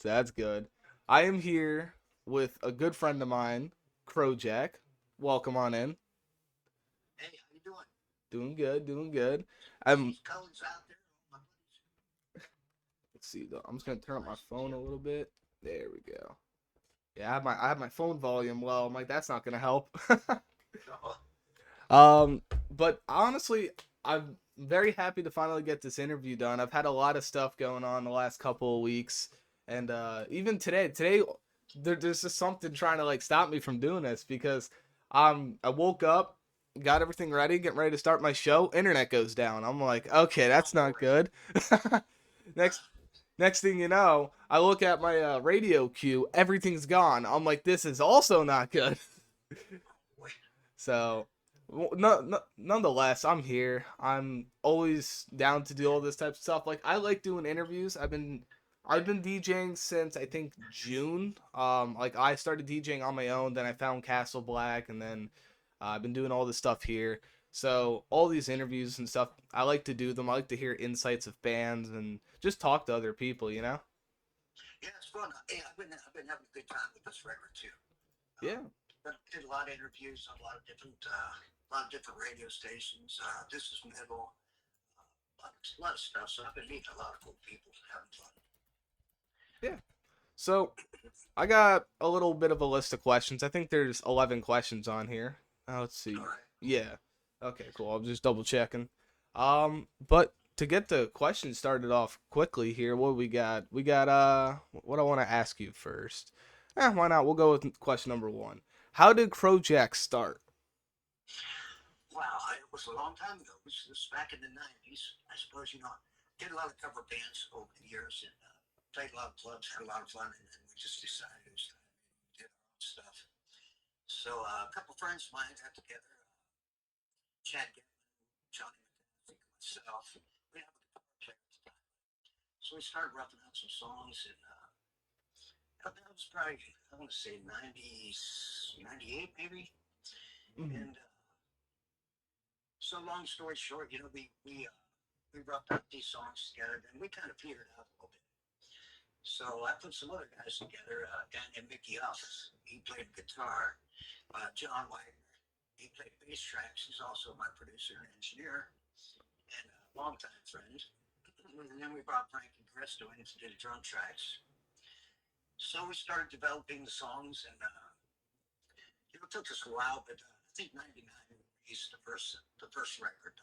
So that's good. I am here with a good friend of mine, Crowjack. Welcome on in. Hey, how you doing? Doing good, doing good. I'm. These colors out there, my buddies. Let's see though. I'm just gonna turn up my Nice to meet phone you. a little bit. There we go. Yeah, I have my phone volume low. I'm like, that's not gonna help. Uh-oh. But honestly, I'm very happy to finally get this interview done. I've had a lot of stuff going on the last couple of weeks, and even today there's just something trying to like stop me from doing this because I woke up, got everything ready, getting ready to start my show. Internet goes down. I'm like, okay, Oh that's not boy. good. next Next thing you know, I look at my radio queue, everything's gone. I'm like, this is also not good. Oh boy. So, no, no, nonetheless, I'm here. I'm always down to do all this type of stuff. Like I like doing interviews. I've been DJing since I think June. Like I started DJing on my own, then I found Castle Black, and then I've been doing all this stuff here. So all these interviews and stuff, I like to do them. I like to hear insights of bands and just talk to other people. Yeah, it's fun. Hey, I've been having a good time with this record too. Yeah. But did a lot of interviews on a lot of different radio stations. This is metal, a lot of stuff. So I've been meeting a lot of cool people, having fun. Yeah. So I got a little bit of a list of questions. I think there's 11 questions on here. Let's All see. right. Yeah. Okay, cool. I'm just double checking. But to get the questions started off quickly here, what we got? We got what I want to ask you first. Why not? We'll go with question number 1. How did Crowjack start? Wow, it was a long time ago. This was back in the '90s. I suppose did a lot of cover bands over the years and played a lot of clubs, had a lot of fun, and then we just decided to did our own stuff. So a couple friends of mine got together, Chad Gavin, Johnny McCaffrey, myself. We have a guitar player at the time. So we started roughing out some songs, and that was probably, I want to say, 90s, 98 maybe. Mm-hmm. And so long story short, we roughed out these songs together, and we kind of petered out a little bit. So I put some other guys together, a guy named Mickey Huff. He played guitar. John Wagner, he played bass tracks. He's also my producer and engineer and a longtime friend. And then we brought Frankie Gresto in to do the drum tracks. So we started developing the songs, and it took us a while, but I think '99 we released the first record,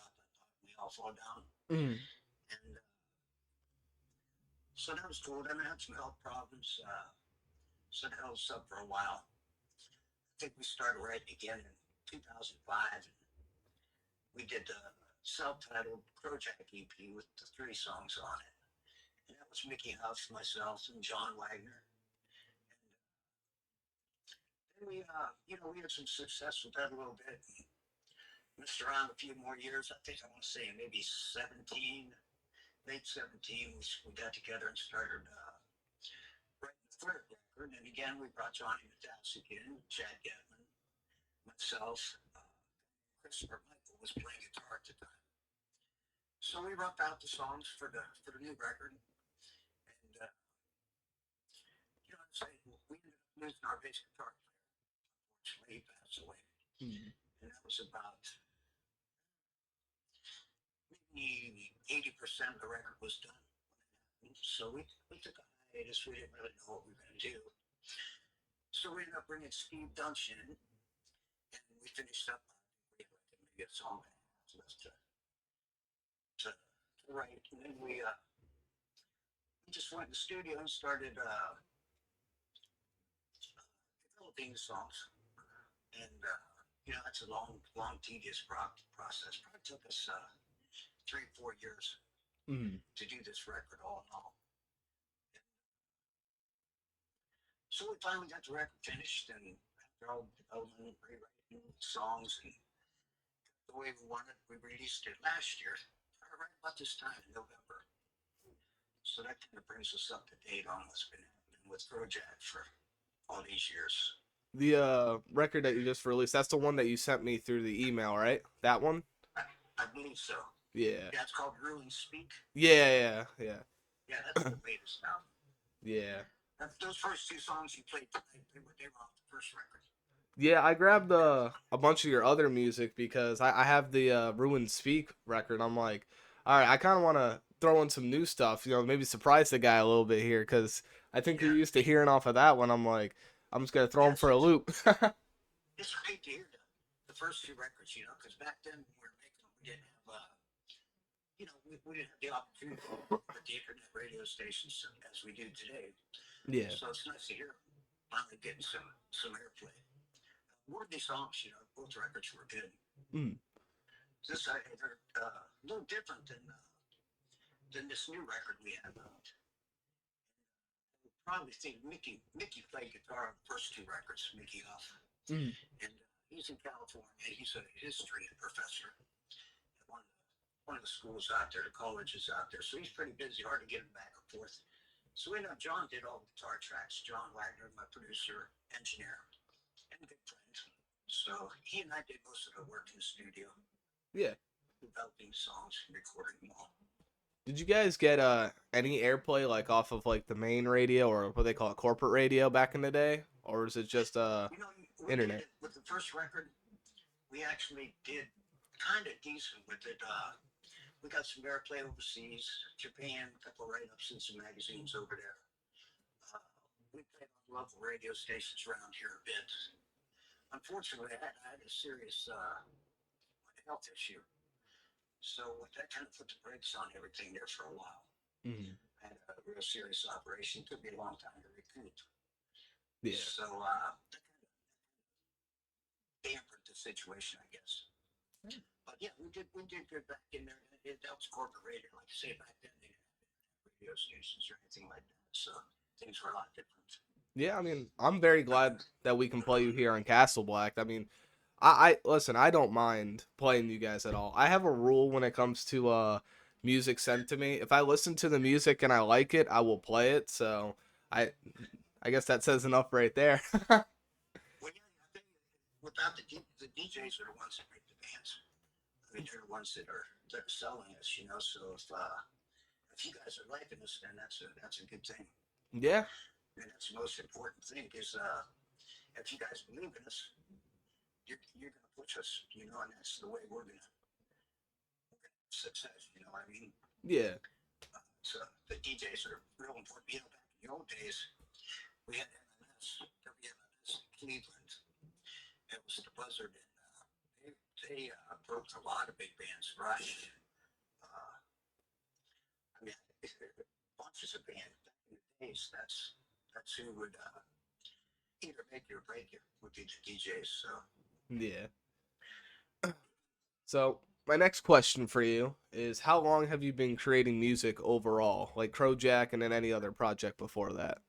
We All Fall Down, Mm-hmm. and so that was cool. Then I had some health problems, so that held us up for a while. I think we started writing again in 2005, and we did the self-titled Crowjack EP with the three songs on it. And that was Mickey Huff, myself, and John Wagner. And then we had some success with that a little bit. Messed around a few more years. I think I want to say maybe 17, late 17, we got together and started writing the third record. And again, we brought Johnny Matas again, Chad Gavin, myself. Christopher Michael was playing guitar at the time. So we roughed out the songs for the new record. And, we ended up losing our bass guitar player. Unfortunately, he passed away. Mm-hmm. And that was about maybe 80% of the record was done. So we took a hiatus. We didn't really know what we were going to do. So we ended up bringing Steve Dunch in, and we finished up. We had like maybe a song and a half left to write. And then we just went in the studio and started developing the songs. And, it's a long, tedious process. Probably took us 3, 4 years Mm-hmm. to do this record all in all. So we finally got the record finished, and after all the development, rewriting songs, and the way we wanted, we released it last year, right about this time in November. So that kind of brings us up to date on what's been happening with Crowjack for all these years. The record that you just released, that's the one that you sent me through the email, right? That one? I, I believe so. Yeah. Yeah, it's called Ruin Speak. Yeah, yeah, yeah. Yeah, that's the latest album. Yeah. Those first two songs you played tonight, they were off the first record. Yeah, I grabbed a bunch of your other music because I have the Ruin Speak record. I'm like, all right, I kind of want to throw in some new stuff, maybe surprise the guy a little bit here because I think you're Yeah, used to hearing off of that one. I'm like, I'm just gonna throw him yes, for a loop. it's great to hear the first two records, because back then when we were making them, we didn't have, we didn't have the opportunity with the internet radio stations as we do today. Yeah. So it's nice to hear them finally getting some airplay. Worthy songs, both records were good. Mm. They're a little different than this new record we have out. Probably think Mickey played guitar on the first two records. Mickey off, Mm. and he's in California. He's a history professor at one of the schools out there, the colleges out there. So he's pretty busy. Hard to get him back and forth. So we know John did all the guitar tracks. John Wagner, my producer, engineer, and good friend. So he and I did most of the work in the studio, Yeah. developing songs, recording them all. Did you guys get any airplay like off of like the main radio or what they call it corporate radio back in the day, or is it just You know, we did internet? it with the first record. We actually did kind of decent with it. We got some airplay overseas, Japan, a couple of write-ups in some magazines over there. Uh, we played on local radio stations around here a bit. Unfortunately, I had a serious health issue, so that kind of put the brakes on everything there for a while. Mm. I had a real serious operation. It took me a long time to recoup. Yeah. So that kind of dampened the situation, I guess. But yeah, we did good back in there. That was corporate radio, like I say back then. They didn't have radio stations or anything like that, so things were a lot different. Yeah, I mean, I'm very glad that we can play you here on Castle Black. I mean, I listen, I don't mind playing you guys at all. I have a rule when it comes to music sent to me. If I listen to the music and I like it, I will play it. So I I guess that says enough right there. Well, yeah, I think without the DJs are the ones that make the bands. I mean, they're the ones that are selling us, So if you guys are liking us, then that's a good thing. Yeah. And that's the most important thing is if you guys believe in us, you're gonna push us, and that's the way we're gonna success. You know what I mean? Yeah. So the DJs are real important. Back in the old days, we had MMS, WMMS in Cleveland. It was the Buzzard, and they broke a lot of big bands. Rush, uh, I mean, bunches of bands back in the days. That's who would either make you or break you would be the DJs. So Yeah. So my next question for you is how long have you been creating music overall, like Crowjack and then any other project before that?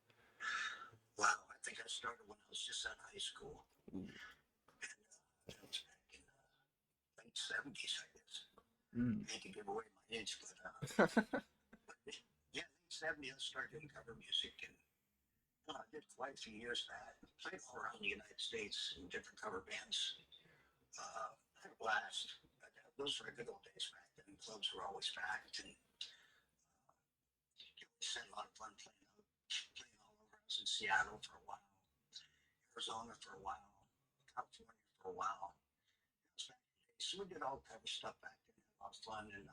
wow, I think I started when I was just out of high school, Ooh. and that was back in the late '70s, I guess. Mm. I hate to give away my age, but yeah, late '70s I started doing cover music, and I did quite a few years of that. Played all around the United States in different cover bands. I had a blast. Those were good old days back then. Clubs were always packed, and we had a lot of fun playing all over. I was in Seattle for a while, Arizona for a while, California for a while. So we did all kind of stuff back then. A lot of fun, and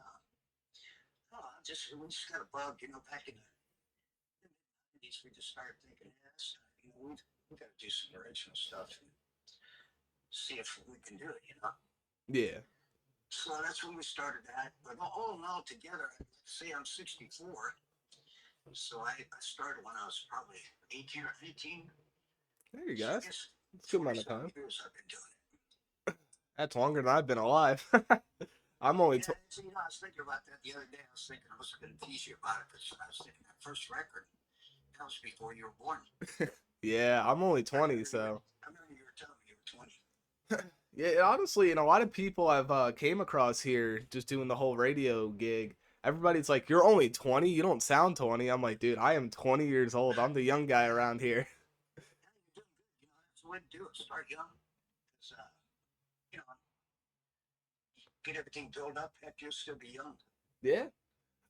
we just got a bug, back in the '90s. We just started thinking, yes, we got to do some original stuff and see if we can do it. Yeah. So that's when we started that. But all in all, together, I'd say I'm 64. So I started when I was probably 18 or 19. There you So go. I That's guess a good amount 40 of some time. years I've been doing it. That's longer than I've been alive. I'm only Yeah, so, I was thinking about that the other day. I was thinking I was going to tease you about it because I was thinking that first record, that was before you were born. yeah, I'm only 20, so I remember you were telling me you were 20. yeah, honestly, a lot of people I've came across here just doing the whole radio gig. Everybody's like, "You're only 20. You don't sound 20." I'm like, "Dude, I am 20 years old. I'm the young guy around here." Yeah, you're doing good. That's the way to do it. Start young. Because, you know, get everything built up. Heck, you'll still be young. Yeah,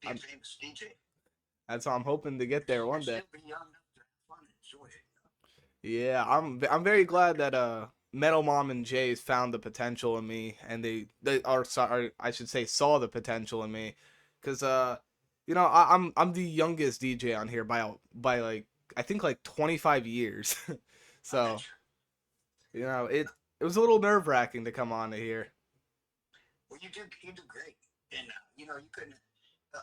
Be a I'm. famous DJ. That's how I'm hoping to get there You'll one day. still be young enough to have fun enjoy it. Yeah, I'm very glad that Metal Mom and Jay's found the potential in me, and they are sorry, I should say saw the potential in me, cause I'm the youngest DJ on here by like I think like 25 years, I bet so you. it was a little nerve wracking to come on to here. Well, you do great, and you couldn't uh,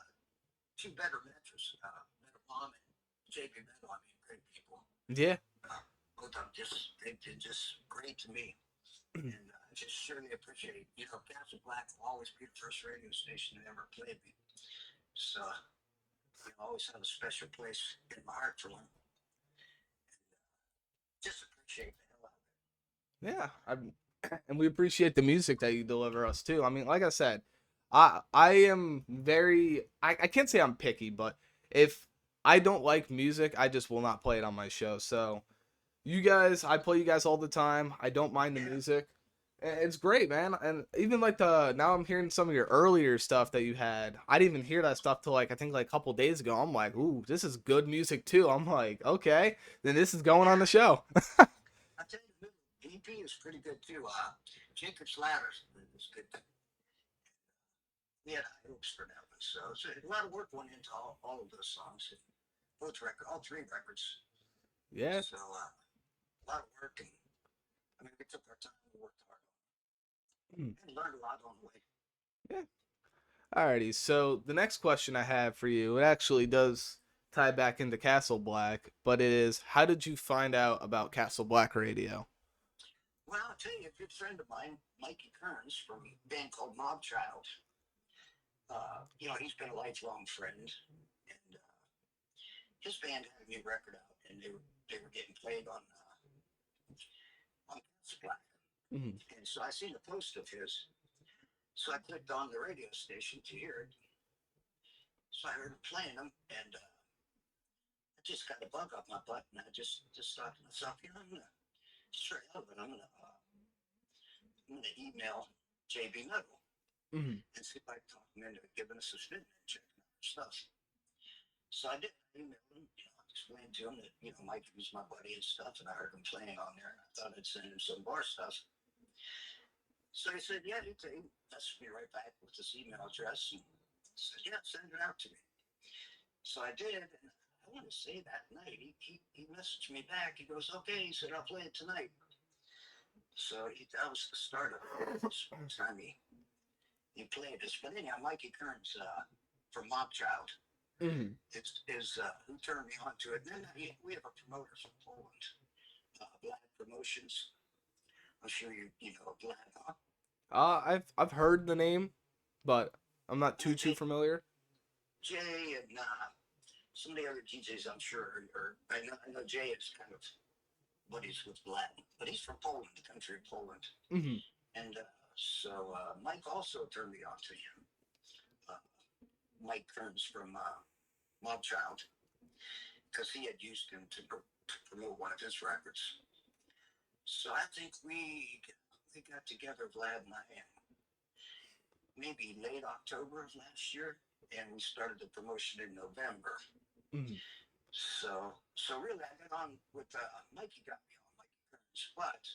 two better mentors, Metal Mom and JP Metal. I mean, great people. Yeah. Both of them they've been just great to me. And I just surely appreciate, Castle Black will always be the first radio station that ever played me. So, I always have a special place in my heart for them. Just appreciate the hell out of Yeah, and we appreciate the music that you deliver us too. I mean, like I said, I am very I can't say I'm picky, but if I don't like music, I just will not play it on my show. So you guys, I play you guys all the time. I don't mind the it. Yeah, music. It's great, man. And even like the now I'm hearing some of your earlier stuff that you had. I didn't even hear that stuff till like I think like a couple days ago. I'm like, ooh, this is good music too. I'm like, okay, then this is going on yeah. the show. I'll tell you, the EP is pretty good too. Jacob's Ladders is good. We had high hopes for that one. So a lot of work went into all of those songs. All three records. Yeah. So a lot of work, and I mean, we took our time and worked hard Hmm. and learned a lot on the way. Yeah. Alrighty, so the next question I have for you, it actually does tie back into Castle Black, but it is how did you find out about Castle Black Radio? Well, I'll tell you, a good friend of mine, Mikey Kearns from a band called Mob Child, he's been a lifelong friend, and his band had a new record out, and they were getting played on Castle Black. Mhm. And so I seen a post of his, so I clicked on the radio station to hear it. So I heard him playing them, and I just got a bug up my butt, and I just thought to myself, I'm gonna straight out of it, I'm gonna email JB Metal Mhm. and see if I can talk him into giving us a spin and checking out our stuff. So I did. I emailed him, explained to him that, Mike was my buddy and stuff, and I heard him playing on there, and I thought I'd send him some bar stuff. So he said, yeah, he messaged me right back with his email address and said, yeah, send it out to me. So I did, and I want to say that night, he messaged me back. He goes, okay, he said, I'll play it tonight. So that was the start of it. Time he played this. But anyhow, Mikey Kearns from Mob Child Mhm. is who turned me on to it. And then we have a promoter from Poland, Vlad Promotions. I'm sure you know Vlad, huh? I've heard the name, but I'm not Yeah, too familiar. Jay and some of the other DJs, I'm sure, or I know Jay is kind of buddies with Vlad, but he's from Poland, the country of Poland. Mhm. And so Mike also turned me on to him. Uh, Mike Kearns from Mob Child, because he had used him to promote one of his records. So I think we got together, Vlad and I, in maybe late October of last year, and we started the promotion in November. Mhm. So really, I got on with Mikey. Got me on Mikey Kearns, but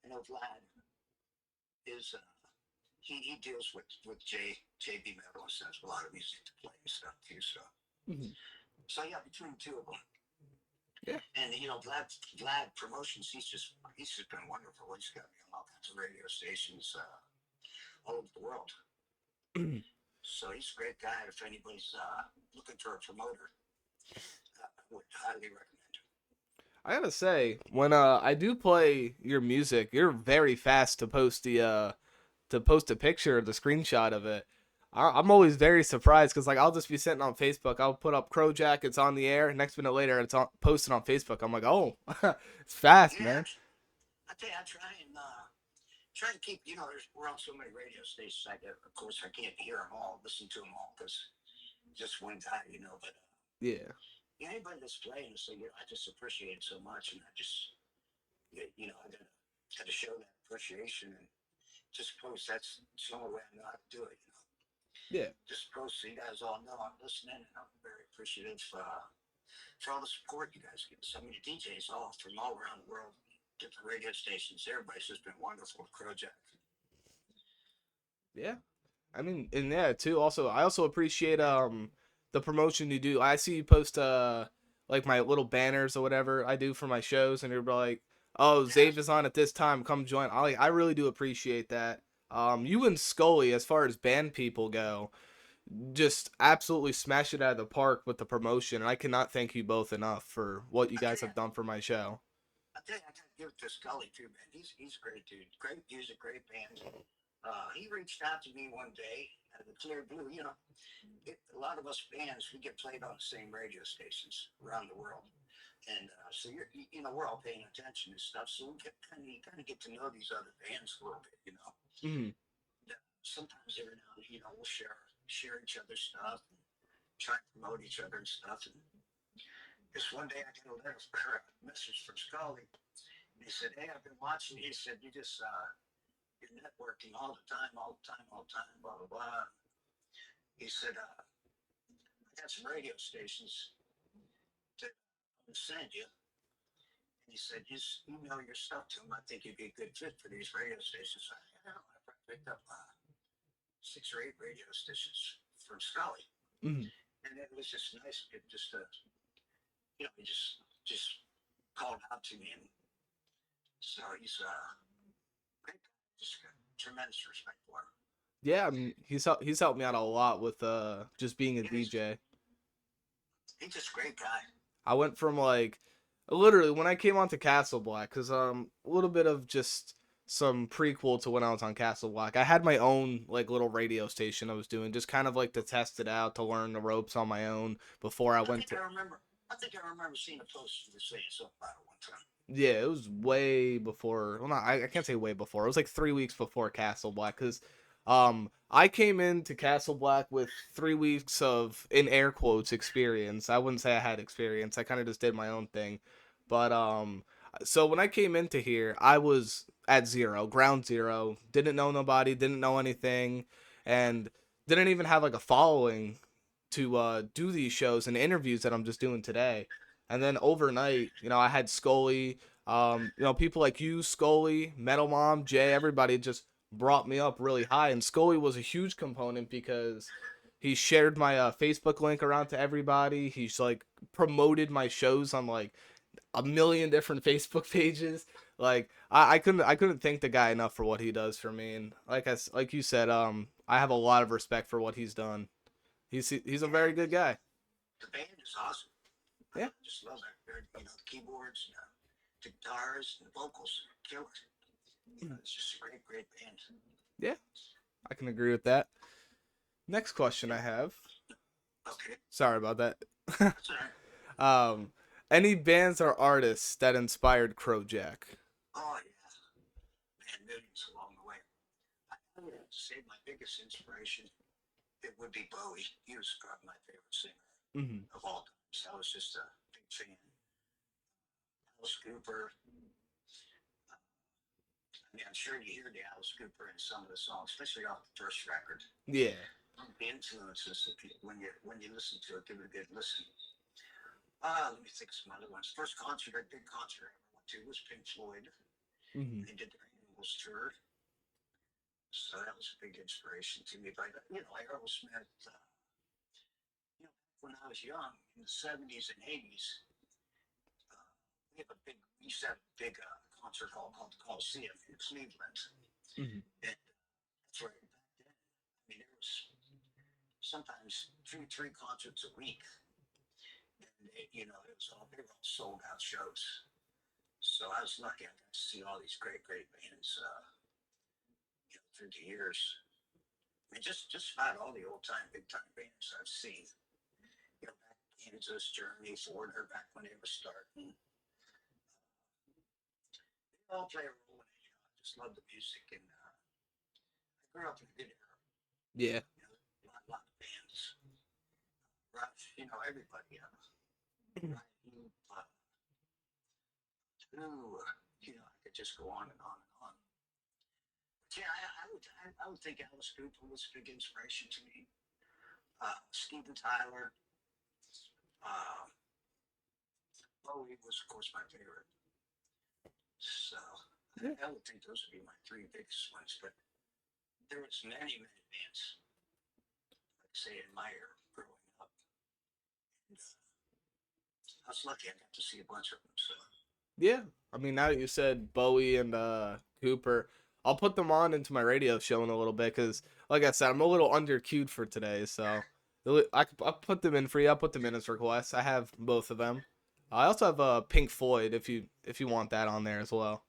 I know Vlad is he deals with JB Metal and sends a lot of music to play and stuff too. Mhm. So yeah, between the two of them, Yeah. and Vlad Promotions, he's just been wonderful. He's got me on all kinds of radio stations all over the world. So he's a great guy. If anybody's looking for a promoter, I would highly recommend him. I gotta say, when I do play your music, you're very fast to post a picture, the screenshot of it. I'm always very surprised because like I'll just be sitting on Facebook, I'll put up Crowjack, it's on the air. Next minute later, it's posted on Facebook. I'm like, oh, it's fast, Yeah, man. I tell you, I try and keep. We're on so many radio stations. Of course, I can't hear them all, listen to them all, because just one guy, But Yeah, anybody that's playing, so I just appreciate it so much, and I just, I gotta show that appreciation and just post. That's the only way I know how to do it. yeah. Just post so you guys all know I'm listening, and I'm very appreciative. for all the support you guys give us. I mean, the DJs all from all around the world, different radio stations. Everybody's just been wonderful. Crowjack. Yeah. I mean, and yeah, too. Also, I also appreciate the promotion you do. I see you post like my little banners or whatever I do for my shows, and you're like, "Oh, Yeah, Zave is on at this time. Come join." I really do appreciate that. You and Scully, as far as band people go, just absolutely smash it out of the park with the promotion, and I cannot thank you both enough for what you I tell guys you, have done for my show. I gotta give it to Scully too, man. He's a great dude. Great music, great band. He reached out to me one day out of the clear blue. You know, a lot of us bands we get played on the same radio stations around the world, and so you know we're all paying attention and stuff. So we get kind of get to know these other bands a little bit. You know, Mm. sometimes every now and then, you know we'll share each other's stuff, and try and promote each other and stuff. And just one day I get a letter or a message from Scully. And he said, "Hey, I've been watching." He said, "You just you're networking all the time, all the time, all the time, blah blah blah." He said, "I got some radio stations that I'm gonna send you." And he said, "Just email your stuff to him. I think you'd be a good fit for these radio stations." I probably picked up 6 or 8 radio stations from Scully, Mm. and it was just nice. It just you know, he just called out to me, and so he's great guy. Just got tremendous respect for him. Yeah, I mean, he's helped me out a lot with just being a Yeah, DJ. he's just a great guy. I went from like literally when I came onto Castle Black, cause a little bit of just some prequel to when I was on Castle Black. I had my own like little radio station I was doing, just kind of like to test it out, to learn the ropes on my own before I I went think to. I remember. I think I remember seeing a post you were saying something about it one time. Yeah, it was way before. Well, not I can't say way before. It was like 3 weeks before Castle Black, cause I came into Castle Black with 3 weeks of in air quotes experience. I wouldn't say I had experience. I kind of just did my own thing, but so when I came into here, I was at zero, ground zero. Didn't know nobody, didn't know anything, and didn't even have like a following to do these shows and interviews that I'm just doing today. And then overnight, I had Scully, people like you, Scully, Metal Mom, Jay, everybody just brought me up really high. And Scully was a huge component because he shared my Facebook link around to everybody. He's like promoted my shows on like a million different Facebook pages. Like I couldn't thank the guy enough for what he does for me. And like you said, I have a lot of respect for what he's done. He's a Yeah, very good guy. the band is awesome. Yeah. I just love it. You know, the keyboards, the guitars, and the vocals, killer. You know, it's just a great band. Yeah, I can agree with that. Next question I have. Okay, Sorry about that. that's all right. um, any bands or artists that inspired Crowjack? Oh yeah, man, millions along the way. I would have to say my biggest inspiration it would be Bowie. He was probably my favorite singer Hmm. of all time. So I was just a big fan. Alice Cooper. I mean, I'm sure you hear the Alice Cooper in some of the songs, especially off the first record. Yeah. The influences that when you listen to it, give it a good listen. Let me think of some other ones. First concert, big concert I ever went to was Pink Floyd. Hmm. They did their Animals tour, so that was a big inspiration to me. But you know, like Aerosmith, you know, when I was young in the '70s and '80s, we used to have a big concert hall called the Coliseum in Cleveland, Hmm. and that's where back then, I mean, there was sometimes 2, 3 concerts a week, and you know, they were all sold out shows. So I was lucky. I got to see all these great bands, you know, through the years. I mean, just about all the old time, big time bands I've seen. You know, back Kansas, Germany, Florida, back when they were starting. They all play a role in it. You know, I just love the music, and I grew up in a good era. Yeah. You know, lot of bands. Rush, you know, everybody. Right, Ooh, you know, I could just go on and on and on. But yeah, I would think Alice Cooper was a big inspiration to me. Steven Tyler, uh, Bowie was, of course, my favorite. So Yeah. I would think those would be my three biggest ones. But there was many, many bands, like say in my era growing up. And, I was lucky I got to see a bunch of them. So Yeah. I mean, now that you said Bowie and Cooper, I'll put them on into my radio show in a little bit because, like I said, I'm a little under queued for today. So I'll put them in for you. I'll put them in as requests. I have both of them. I also have Pink Floyd if you want that on there as well.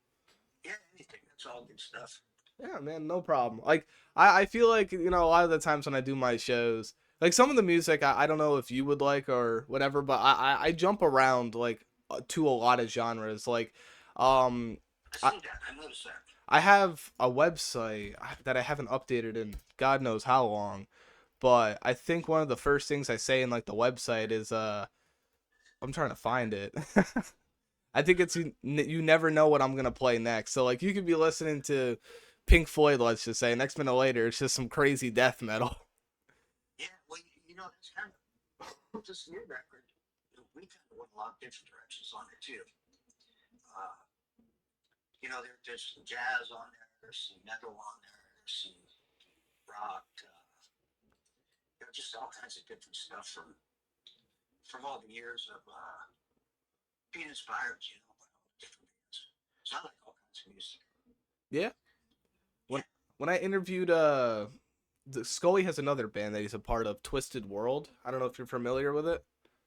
yeah, anything. That's all good stuff. Yeah, man, no problem. Like I feel like, a lot of the times when I do my shows, like some of the music I don't know if you would like or whatever, but I jump around like to a lot of genres. Like um I I see that. I noticed that. I have a website that I haven't updated in God knows how long, but I think one of the first things I say in like the website is I'm trying to find it. I think it's you never know what I'm gonna play next. So like you could be listening to Pink Floyd, let's just say, next minute later it's just some crazy death metal. Yeah, well, that's kind of this new record. We kind of went a lot of different directions on it too. Uh, there's some jazz on there, there's some metal on there, there's some rock, just all kinds of different stuff from all the years of being inspired, by all the different bands. So I like all kinds of music. Yeah. When Yeah. when I interviewed Scully has another band that he's a part of, Twisted World. I don't know if you're familiar with it.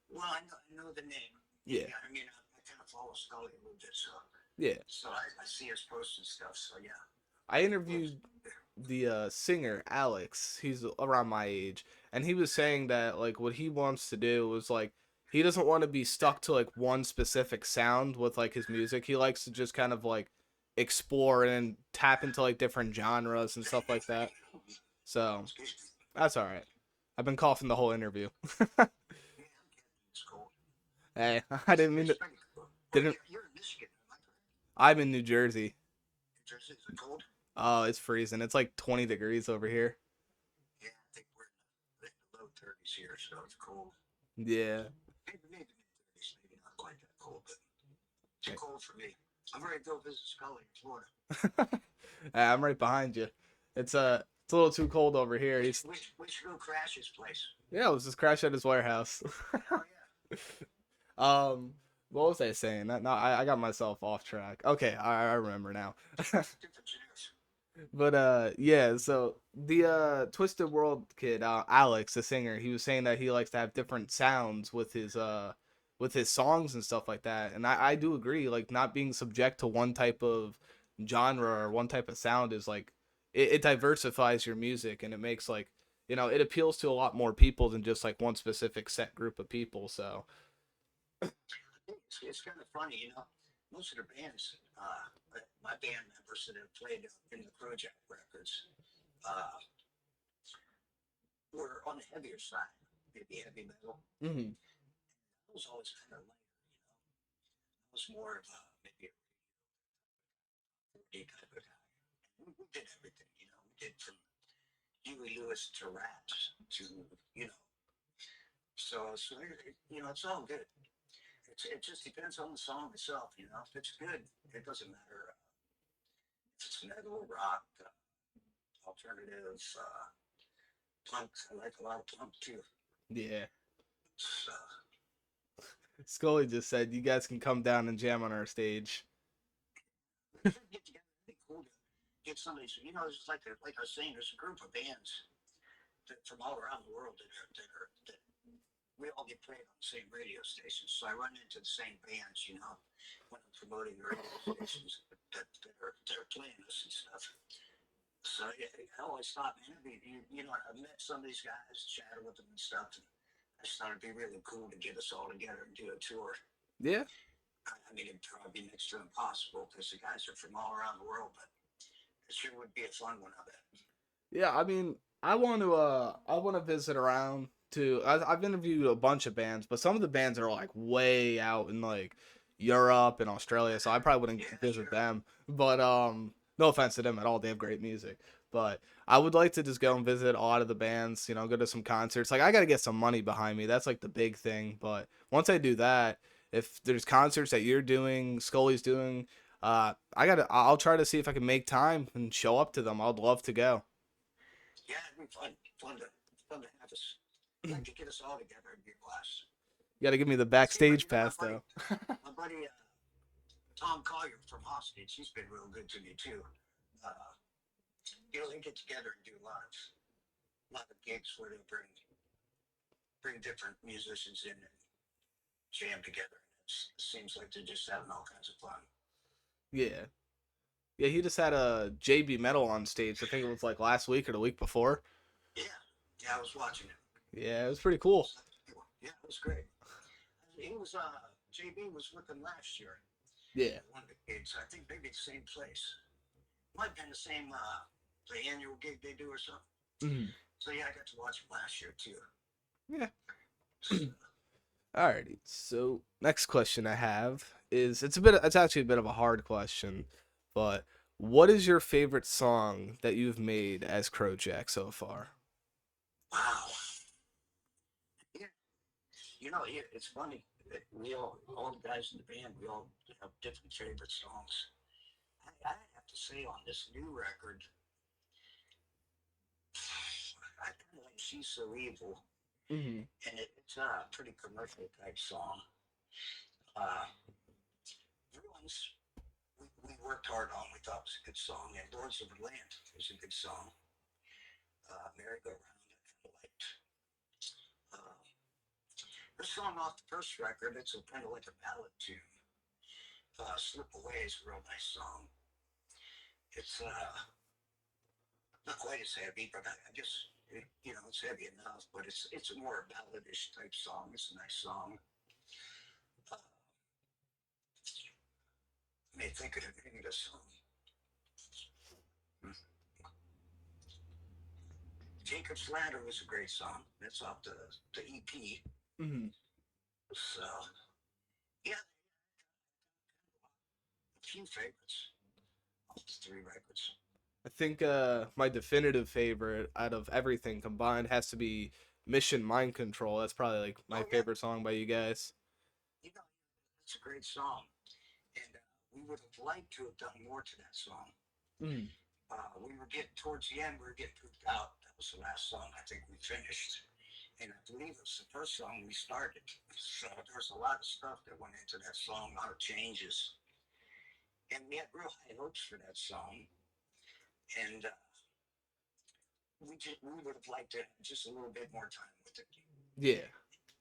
Well, I know the name. Yeah. Yeah, I mean, I kind of follow Scully a little bit, so Yeah. I see his posts and stuff. So yeah, I interviewed the singer Alex. He's around my age, and he was saying that like what he wants to do is like he doesn't want to be stuck to like one specific sound with like his music. He likes to just kind of like explore and tap into like different genres and stuff like that. So excuse me. that's all right. I've been coughing the whole interview. Yeah, it's cold. Hey, I didn't mean It's to. pretty cool. Well, Didn't. you're in Michigan, am I correct? I'm in New Jersey. New Jersey, is it cold? Oh, it's freezing. It's like 20 degrees over here. Yeah, I think we're in the low 30s here, so it's cold. Yeah. Maybe mid 30s, maybe not quite that cold, but too cold for me. I'm ready to go visit Scully in Florida. I'm right behind you. It's a little too cold over here. He's We should go crash his place. Yeah, let's just crash at his warehouse. Oh yeah. um, what was I saying? No, I got myself off track. Okay, I remember now. Different genres. But yeah, so the Twisted World kid, Alex, the singer, he was saying that he likes to have different sounds with his songs and stuff like that. And I do agree, like not being subject to one type of genre or one type of sound is like it diversifies your music and it makes like it appeals to a lot more people than just like one specific set group of people. So It's kind of funny, most of the bands, my band members that have played in the Crowjack records, uh, were on the heavier side, maybe heavy metal. mhm. I was always kind of lighter, I was more of maybe a rock type of guy. We did everything, we did from Huey Lewis to Raps to, you know, it's all good. It just depends on the song itself, If it's good, it doesn't matter if it's metal, rock, alternative, punk. I like a lot of punk too. Yeah. So Scully just said you guys can come down and jam on our stage. we should get together. It'd be cool to get somebody. So, it's like I was saying, there's a group of bands from all around the world that we all get played on the same radio stations. So I run into the same bands, when I'm promoting the radio stations that are playing us and stuff. So yeah, I always thought, man, I've met some of these guys, chatted with them and stuff, and I just thought it'd be really cool to get us all together and do a tour. Yeah. I mean, it'd probably be next to impossible because the guys are from all around the world, but it sure would be a fun one, I bet. Yeah, I mean, I want to visit around too. I've interviewed a bunch of bands, but some of the bands are like way out in like Europe and Australia, so I probably Yeah, wouldn't visit sure. them. But no offense to them at all, they have great music. But I would like to just go and visit a lot of the bands, go to some concerts. Like I got to get some money behind me. That's like the big thing. But once I do that, if there's concerts that you're doing, Scully's doing, I'll try to see if I can make time and show up to them. I'd love to go. Yeah, it'd be fun to have us. I'd like to get us all together and be a blast. You got to give me the See, but backstage you know, pass though. my buddy Tom Collier from Hostage, he's been real good to me too. Uh, they get together and do a lot of gigs where they bring different musicians in and jam together. It seems like they're just having all kinds of fun. Yeah. Yeah, he just had a JB Metal on stage. I think it was like last week or the week before. Yeah, yeah, I was watching it. Yeah, it was pretty cool. Yeah, it was great. He was JB was with them last year. Yeah. One of the gigs, I think maybe the same place. Might have been the same the annual gig they do or something. Mhm. So yeah, I got to watch him last year too. Yeah. So, Alrighty. So next question I have is it's actually a bit of a hard question, but what is your favorite song that you've made as Crowjack so far? wow. Yeah, it's funny that we all the guys in the band, we all have different favorite songs. I have to say on this new record, I kind of like "She's So Evil," Hmm. and it's a pretty commercial type song. Uh, Everyone's we worked hard on. We thought it was a good song, and "Lords of the Land" is a good song. "Merry Go Round" I kind of liked. Uh, the song off the first record, it's kind of like a ballad tune. "Slip Away" is a real nice song. It's not quite as heavy, but I guess it's heavy enough. But it's a more balladish type song. It's a nice song. Uh, I may think of the name of this song. "Jacob's Ladder" was a great song. That's off the EP. Hmm. So yeah, a few favorites off the three records. I think my definitive favorite out of everything combined has to be Mission Mind Control. That's probably like my Oh yeah, favorite song by you guys. you know, it's a great song, and we would have liked to have done more to that song. Mm. We were getting towards the end. We were getting pooped out. That was the last song I think we finished, and I believe it was the first song we started. So there was a lot of stuff that went into that song, a lot of changes, and we had real high hopes for that song. And we would have liked to have just a little bit more time with it. Yeah,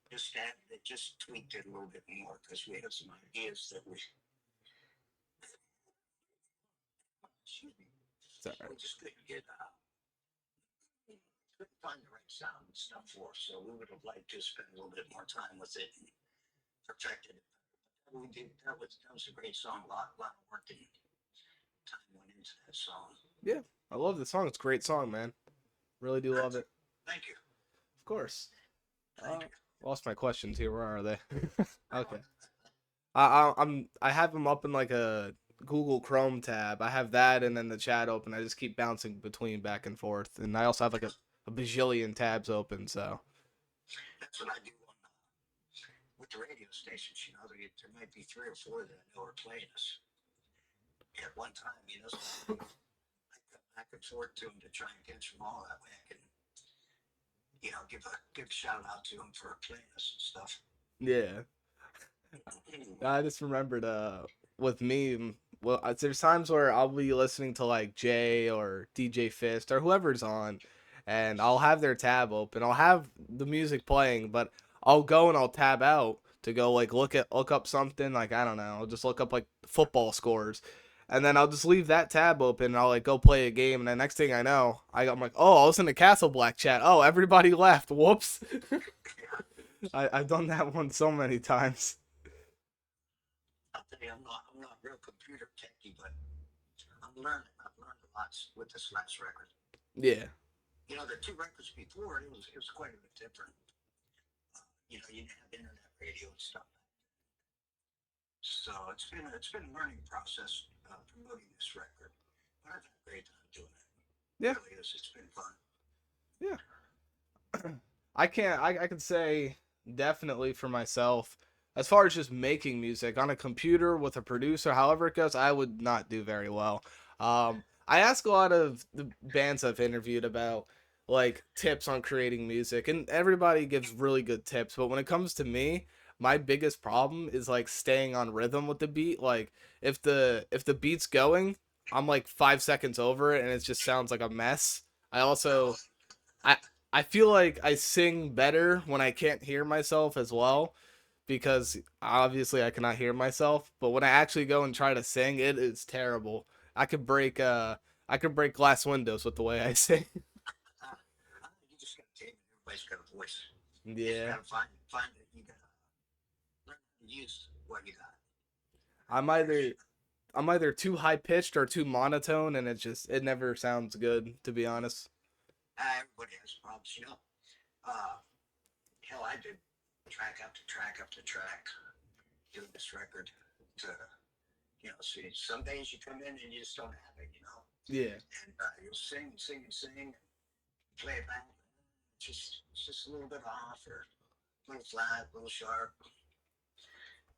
Just tweaked it a little bit more because we had some ideas that it's alright. we just couldn't get couldn't find the right sound and stuff for. So we would have liked to spend a little bit more time with it and perfect it. We did. That was a great song. A lot of work and time went into that song. Yeah, I love the song. It's a great song, man. Really do love it. Thank you. Of course. Thank Uh, you. Lost my questions here. Where are they? Oh, Okay. I have them up in like a Google Chrome tab. I have that and then the chat open. I just keep bouncing between back and forth, and I also have like a bajillion tabs open. So that's what I do with the radio stations. There might be three or four that I know are playing us at one time. So I go back and forth to them to try and catch them all. That way I can, give a shout out to them for playing us and stuff. yeah, I just remembered with me. Well, there's times where I'll be listening to like Jay or DJ Fist or whoever's on, and I'll have their tab open. I'll have the music playing, but I'll go and I'll tab out to go like look up something like I don't know. I'll just look up like football scores, and then I'll just leave that tab open. And I'll like go play a game, and the next thing I know, I'm like, oh, I'll listen to Castle Black chat. Oh, everybody left. Whoops. I've done that one so many times. I'll tell you, I'm not real computer techy, but I'm learning. I've learned a lot with this last record. Yeah. The two records before it was quite a bit different. You didn't have internet radio and stuff. So it's been a learning process promoting this record. But I've had a great time doing it. It Yeah. really is. It's been fun. Yeah. I can't. I can say definitely for myself. as far as just making music on a computer with a producer, however it goes, I would not do very well. I ask a lot of the bands I've interviewed about like tips on creating music, and everybody gives really good tips. But when it comes to me, my biggest problem is like staying on rhythm with the beat. Like if the beat's going, I'm like 5 seconds over it, and it just sounds like a mess. I Oh, also I I feel like I sing better when I can't hear myself as well because obviously I cannot hear myself, but when I actually go and try to sing, it is terrible. I could break I could break glass windows with the way I sing. you just got to take it. Everybody's got a voice. You just Yeah. got to find it. You got to learn how to use what you got. I'm either I'm either too high pitched or too monotone and it never sounds good to be honest. Everybody has problems, you know. Uh, Hell, I did track after track after track doing this record to, see, some days you come in and you just don't have it, Yeah. and you'll sing and sing and sing, and play it back. It's just a little bit off or a little flat, a little sharp.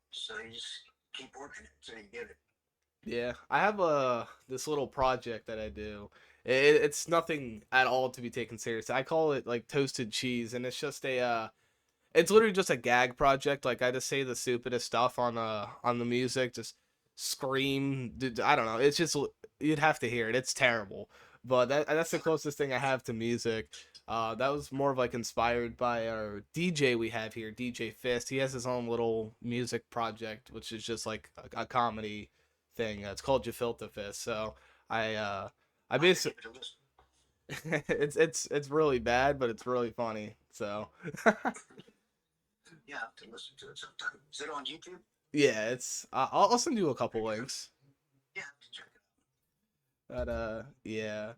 So you just keep working it until you get it. Yeah, I have a this little project that I do. It's nothing at all to be taken seriously. I call it like toasted cheese, and it's just a it's literally just a gag project. Like I just say the stupidest stuff on the music, just scream. I don't know. It's just you'd have to hear it. It's terrible, but that's the closest thing I have to music. That was more of like inspired by our DJ we have here, DJ Fist. He has his own little music project, which is just like a comedy thing. It's called Jafilta Fist. So I uh I I have to give basically it a listen. it's really bad, but it's really funny. So Yeah, I have to listen to it sometime. Is it on YouTube? yeah, it's I'll send you a couple links. Yeah, I have to check it out. But yeah.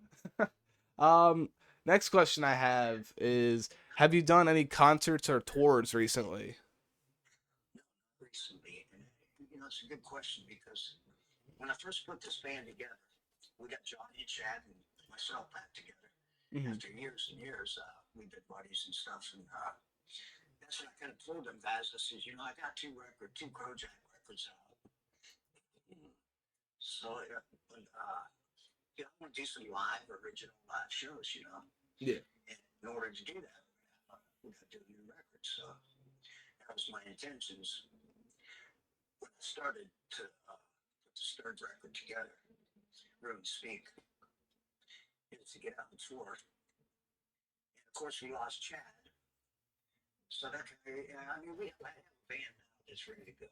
um next question I have is have you done any concerts or tours recently? No, not recently. And, it's a good question because when I first put this band together, we got Johnny, Chad, and myself back together. Hmm. After years and years, we've been buddies and stuff. And that's when I kind of told them guys, I said, I got two Crowjack records out. So, I want to do some original live shows, Yeah. And in order to do that, we got to do a new record. So that was my intentions when I started to put this third record together, really speak, is to get out and tour. And of course, we lost Chad. So that I have a band now that's ready to go.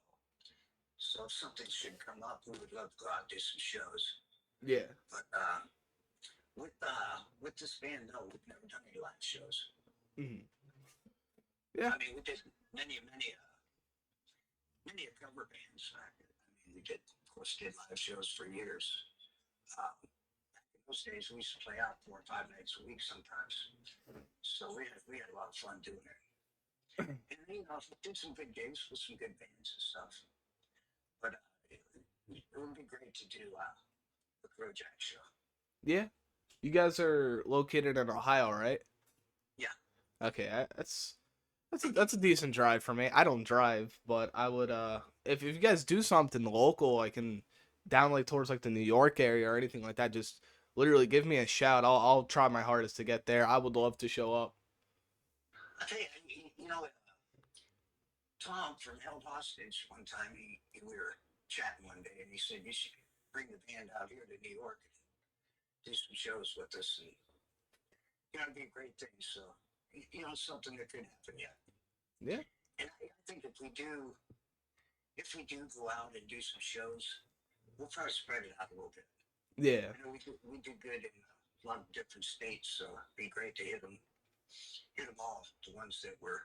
So if something should come up, we would love to go out and do some shows. Yeah. But with this band, no, we've never done any live shows. Hmm. Yeah. We did many cover bands. We did, of course, did live shows for years. In those days, we used to play out 4 or 5 nights a week sometimes. So we had a lot of fun doing it. And did some good gigs with some good bands and stuff. But it would be great to do the Crowjack show. Yeah. You guys are located in Ohio, right? Yeah. Okay, that's a decent drive for me. I don't drive, but I would if you guys do something local, I can down like towards like the New York area or anything like that, just literally give me a shout. I'll try my hardest to get there. I would love to show up. I tell you, Tom from Held Hostage one time, we were chatting one day, and he said you should bring the band out here to New York and do some shows with us, and it'd be a great thing. So something that could happen yet. Yeah. And I think if we do go out and do some shows, we'll try to spread it out a little bit. Yeah. We do good in a lot of different states, so it'd be great to hit them all. The ones that were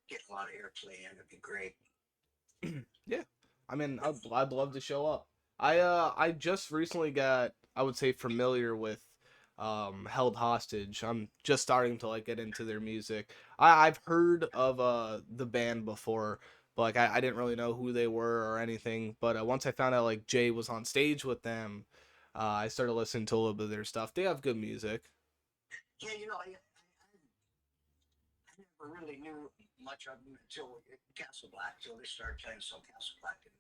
getting a lot of airplay in, it'd be great. Yeah. I mean, I'd love to show up. I just recently got I would say familiar with Held Hostage. I'm just starting to like get into their music. I've heard of the band before, but like I didn't really know who they were or anything. But once I found out like Jay was on stage with them, I started listening to a little bit of their stuff. They have good music. Yeah, I never really knew. much of them until Castle Black, till they started playing some Castle Black, and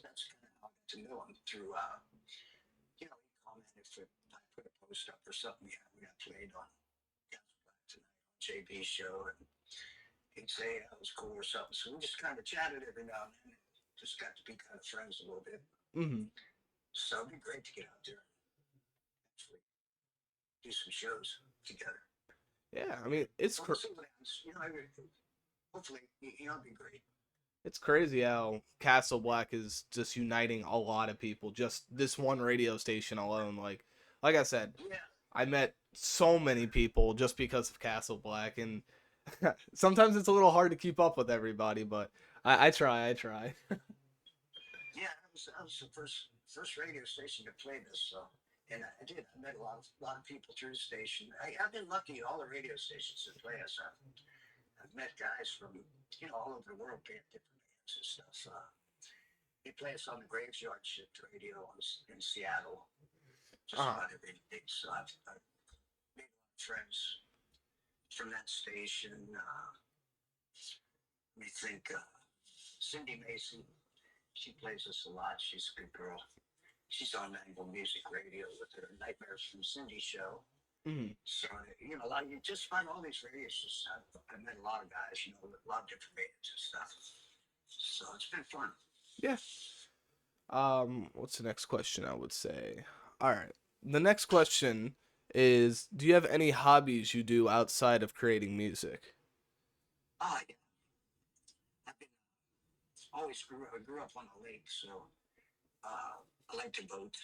that's kind of how I got to know him through. You know, he commented if I put a post up or something. Yeah, we got played on Castle Black tonight on JB's show, and he'd say that was cool or something. So we just kind of chatted every now and then. Just got to be kind of friends a little bit. Hmm. So it'd be great to get out there and actually do some shows together. Yeah, I mean, it's Well, we'll see what happens. You know, hopefully, you know, it'd be great. it's crazy how Castle Black is just uniting a lot of people. Just this one radio station alone. Like I said, Yeah, I met so many people just because of Castle Black, and sometimes it's a little hard to keep up with everybody, but I try. I try. yeah. That was the first radio station to play this. So, and I did. I met a lot of people through the station. I've been lucky. All the radio stations that play us. I've met guys from all over the world playing different bands and stuff. They play us on the Graveyard Shift radio in Seattle just Uh, about every day. So I've made a lot of friends from that station. Let me think. Cindy Mason, she plays us a lot. She's a good girl. She's on Mango Music Radio with her Nightmares from Cindy show. mm, So, a lot you just find all these radios. I've met a lot of guys, a lot of different bands and stuff. So it's been fun. yeah. What's the next question? I would say. All right. The next question is: do you have any hobbies you do outside of creating music? Yeah. I've been always grew up on the lake, so I like to boat.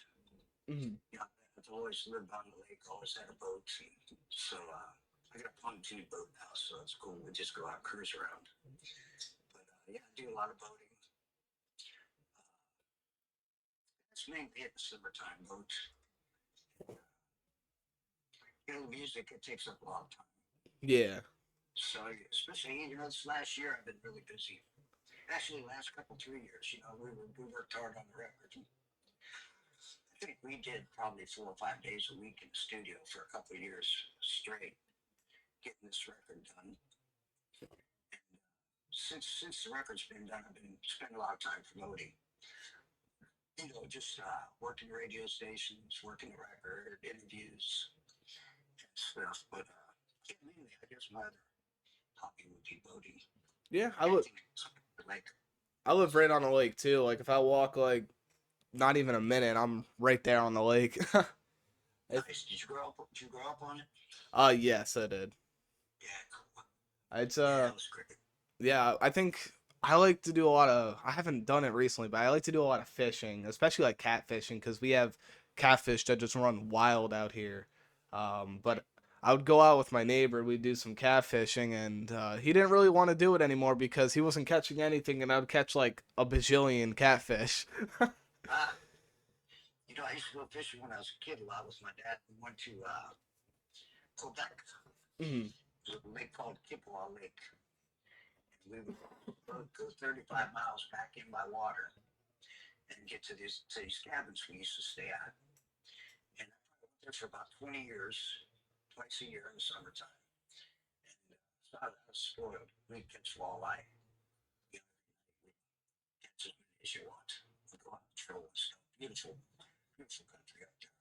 Mm, I've always lived on the lake, always had a boat. So I got a pontoon boat now, so it's cool. We just go out cruise around. But yeah, I do a lot of boating. It's mainly in the summertime boat. Music, it takes up a lot of time. yeah. So especially this last year, I've been really busy. Actually, the last couple 3 years, we worked hard on the record. I think we did probably 4 or 5 days a week in the studio for a couple of years straight, getting this record done. And since the record's been done, I've been spending a lot of time promoting. Just working radio stations, working the record, interviews, and stuff. But yeah, mainly, I guess my other hobby would be boating. Yeah, Anything like I live right on the lake too. Like if I walk like not even a minute, I'm right there on the lake. It's, nice. Did you grow up? Did you grow up on it? yes, I did. Yeah, cool. It's Yeah, that was great. yeah, I think I like to do a lot of. I haven't done it recently, but I like to do a lot of fishing, especially like catfishing, because we have catfish that just run wild out here. But I would go out with my neighbor. We'd do some catfishing, and he didn't really want to do it anymore because he wasn't catching anything, and I'd catch like a bajillion catfish. Ah, I used to go fishing when I was a kid a lot with my dad. We went to Quebec. Mhm. There's a lake called Kippawa Lake. And we would go 35 miles back in by water and get to these cabins we used to stay at. And I went there for about 20 years, twice a year in the summertime. And so I was spoiled. We catch walleye. You know, we catch as many as you want. We go out and troll and stuff. Beautiful, beautiful country out there.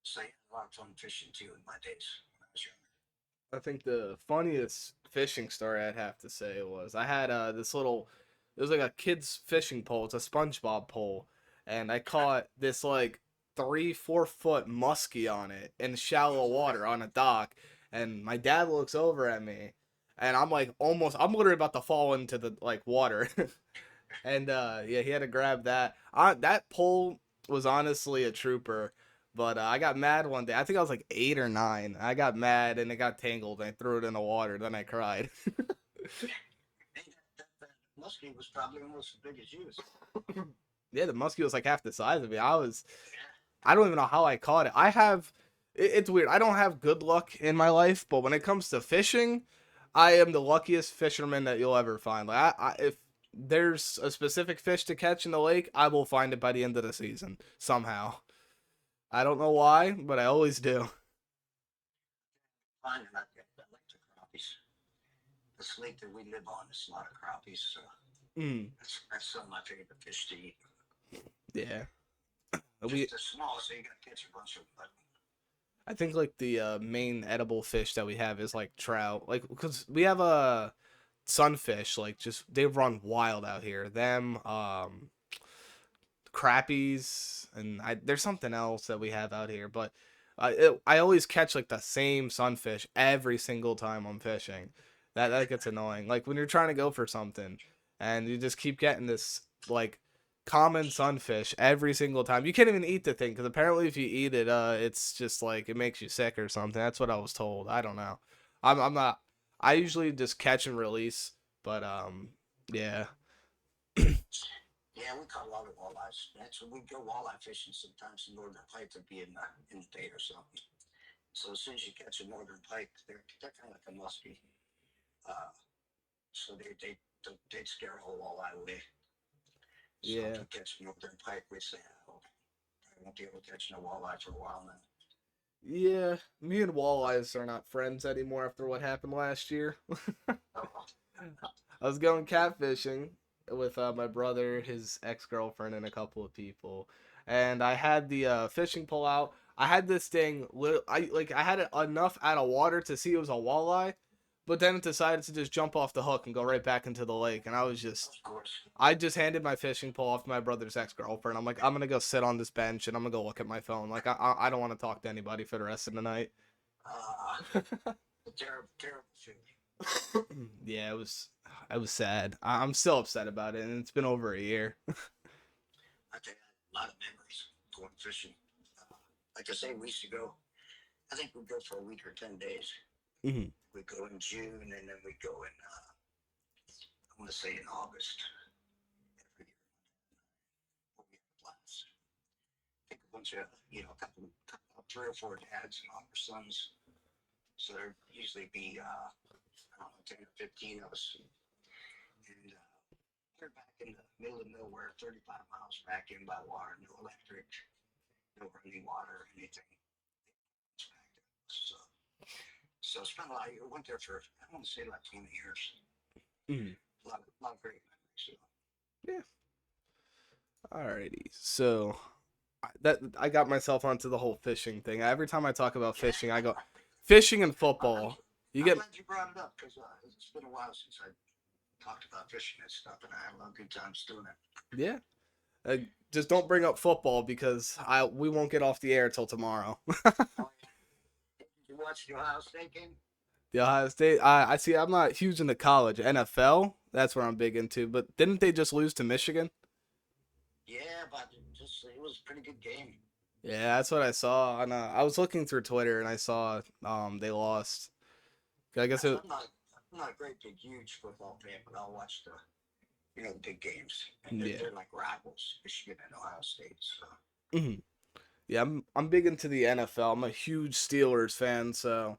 So I had a lot of fun fishing too in my days when I was younger. I think the funniest fishing story I'd have to say was I had this little, it was like a kid's fishing pole. It's a SpongeBob pole, and I caught this like 3 4 foot muskie on it in shallow water on a dock, and my dad looks over at me, and I'm like I'm literally about to fall into the like water, and yeah, he had to grab that. That pole was honestly a trooper. But I got mad one day. I think I was like 8 or 9. I got mad and it got tangled and I threw it in the water. Then I cried. Hey, that muskie was probably almost as big as you. Yeah, the muskie was like half the size of me. I was. Yeah. I don't even know how I caught it. I have. It's weird. I don't have good luck in my life, but when it comes to fishing, I am the luckiest fisherman that you'll ever find. If there's a specific fish to catch in the lake, I will find it by the end of the season somehow. I don't know why, but I always do. Fine, and I like the crappies. this lake that we live on is a lot of crappies. So Mm, that's some of my favorite fish to eat. yeah. We Just as small, so you got to catch a bunch of them. But I think like the main edible fish that we have is like trout. Like because we have a sunfish, like just they run wild out here. Them crappies and there's something else that we have out here, but I always catch like the same sunfish every single time I'm fishing. That gets annoying. Like when you're trying to go for something and you just keep getting this like common sunfish every single time. You can't even eat the thing because apparently if you eat it, it's just like it makes you sick or something. That's what I was told. I don't know. I'm not. I usually just catch and release, but yeah. yeah, we caught a lot of walleyes. That's when we go walleye fishing. Sometimes the northern pike would be in the bait or something. So as soon as you catch a northern pike, they're kind of like a muskie. Uh, so they'd scare a whole walleye away. So if Yeah. we catch a northern pike, we say, oh, I won't be able to catch no walleye for a while now. Yeah, me and walleyes are not friends anymore after what happened last year. Oh, I was going catfishing with my brother, his ex girlfriend, and a couple of people, and I had the fishing pole out. I had this thing. I had it enough out of water to see it was a walleye, but then it decided to just jump off the hook and go right back into the lake, and of course. I just handed my fishing pole off to my brother's ex girlfriend. I'm like, I'm gonna go sit on this bench and I'm gonna go look at my phone. Like, I don't want to talk to anybody for the rest of the night. A terrible, terrible feeling. Yeah, it was sad. I'm still upset about it, and it's been over a year. I tell you, a lot of memories going fishing. Like I say, we used to go. I think we'd go for a week or 10 days. Mhm. We'd go in June, and then we'd go in. I want to say in August every year. We have plans. I think a bunch of a couple, 3 or 4 dads and all their sons. So there'd usually be I don't know 10 or 15 of us, and we're back in the middle of nowhere, 35 miles back in by water, no electric, no running water, or anything. It's back there. So I spent a lot of years. Went there for I want to say like 20 years. Mhm. A lot of great memories. So. Yeah. Alrighty. So that I got myself onto the whole fishing thing. Every time I talk about Yeah, fishing, I go fishing and I'm, football. You I'm get glad you brought it up because it's been a while since I talked about fishing and stuff, and I had a lot of good times doing it. yeah. Uh, just don't bring up football because I we won't get off the air till tomorrow. Oh yeah, did you watch the Ohio State game? The Ohio State. I see. I'm not huge into college. NFL. That's where I'm big into. But didn't they just lose to Michigan? Yeah, but it was a pretty good game. Yeah, that's what I saw. And I was looking through Twitter and I saw they lost. I guess it. I'm not a great big huge football fan, but I'll watch the big games, and they're, Yeah. they're like rivals, Michigan and Ohio State. So Mhm. Yeah, I'm big into the NFL. I'm a huge Steelers fan, so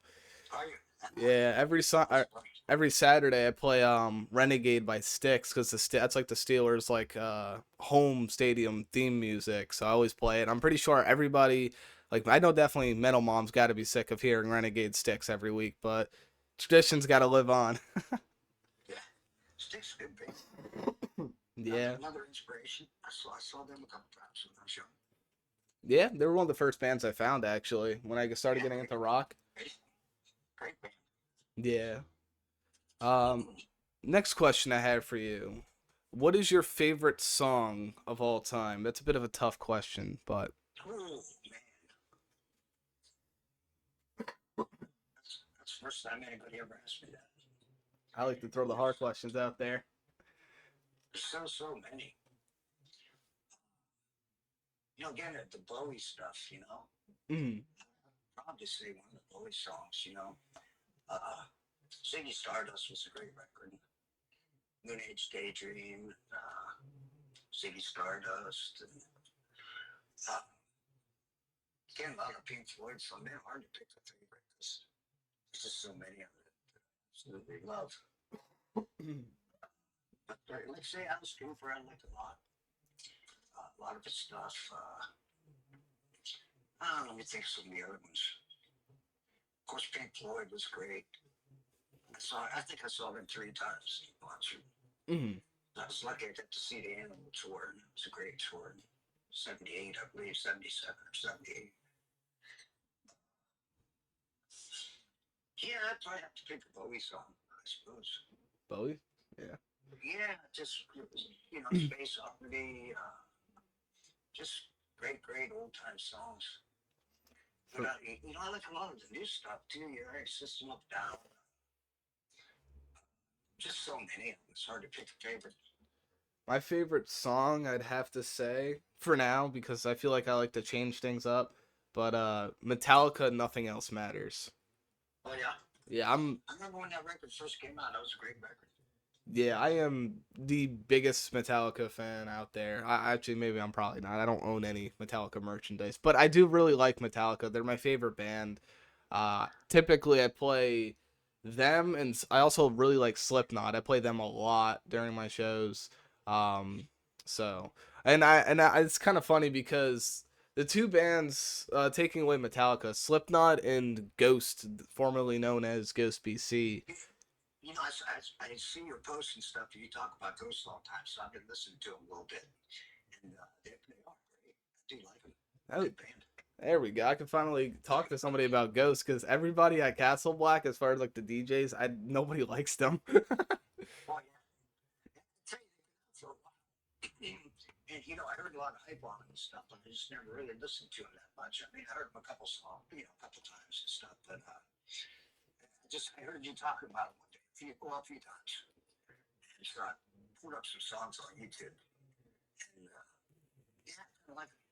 are you? yeah, That's funny. every Saturday I play Renegade by Styx because that's like the Steelers like home stadium theme music. So I always play it. I'm pretty sure everybody like I know definitely Metal Mom's got to be sick of hearing Renegade Styx every week, but tradition's got to live on. Yeah, Sticks good band. Another, Yeah. another inspiration. I saw them a couple times when I was young. Yeah, they were one of the first bands I found actually when I started Yeah, getting into rock. great, great band. Yeah. Um Next question I have for you. What is your favorite song of all time? That's a bit of a tough question, but Oh man, that's the first time anybody ever asked me that. I like to throw the hard questions out there. There's so many. Again, the Bowie stuff. Mm. Probably say one of the Bowie songs. Uh, City Stardust was a great record. Moon Age Daydream, City Stardust, and uh, again, a lot of Pink Floyd. So man, hard to pick a favorite because there's just so many of it. Absolutely love. But like I say, Alice Cooper, I like a lot. A lot of his stuff. Let me think of some of the other ones. Of course, Pink Floyd was great. I think I saw them 3 times in concert. Hmm. I was lucky I got to see the Animal tour, and it was a great tour. In '78, I believe, '77 or '78. Yeah, I'd probably have to pick a Bowie song, I suppose. Bowie. Yeah. Yeah, just space opera, just great old time songs. But For I like a lot of the new stuff too. System of a Down, just so many of them. It's hard to pick a favorite. my favorite song, I'd have to say for now because I feel like I like to change things up. But Metallica, Nothing Else Matters. Oh yeah, Yeah, I remember when that record first came out. That was a great record. yeah, I am the biggest Metallica fan out there. Actually, maybe I'm probably not. I don't own any Metallica merchandise, but I do really like Metallica. They're my favorite band. Typically, I play them, and I also really like Slipknot. I play them a lot during my shows. Um, so, it's kind of funny because the two bands taking away Metallica, Slipknot and Ghost, formerly known as Ghost BC. I see your posts and stuff. You talk about Ghost all the time, so I've been listening to them a little bit, and they are great. I do like them. Good band. There we go. I can finally talk to somebody about Ghosts because everybody at Castle Black, as far as like the DJs, nobody likes them. Oh yeah. Tell you, for a while. And I heard a lot of hype on them and stuff, but I just never really listened to them that much. I mean, I heard them a couple songs, a couple times and stuff, but I heard you talking about them one day, a few times, and so I put up some songs on YouTube, and yeah, I like them.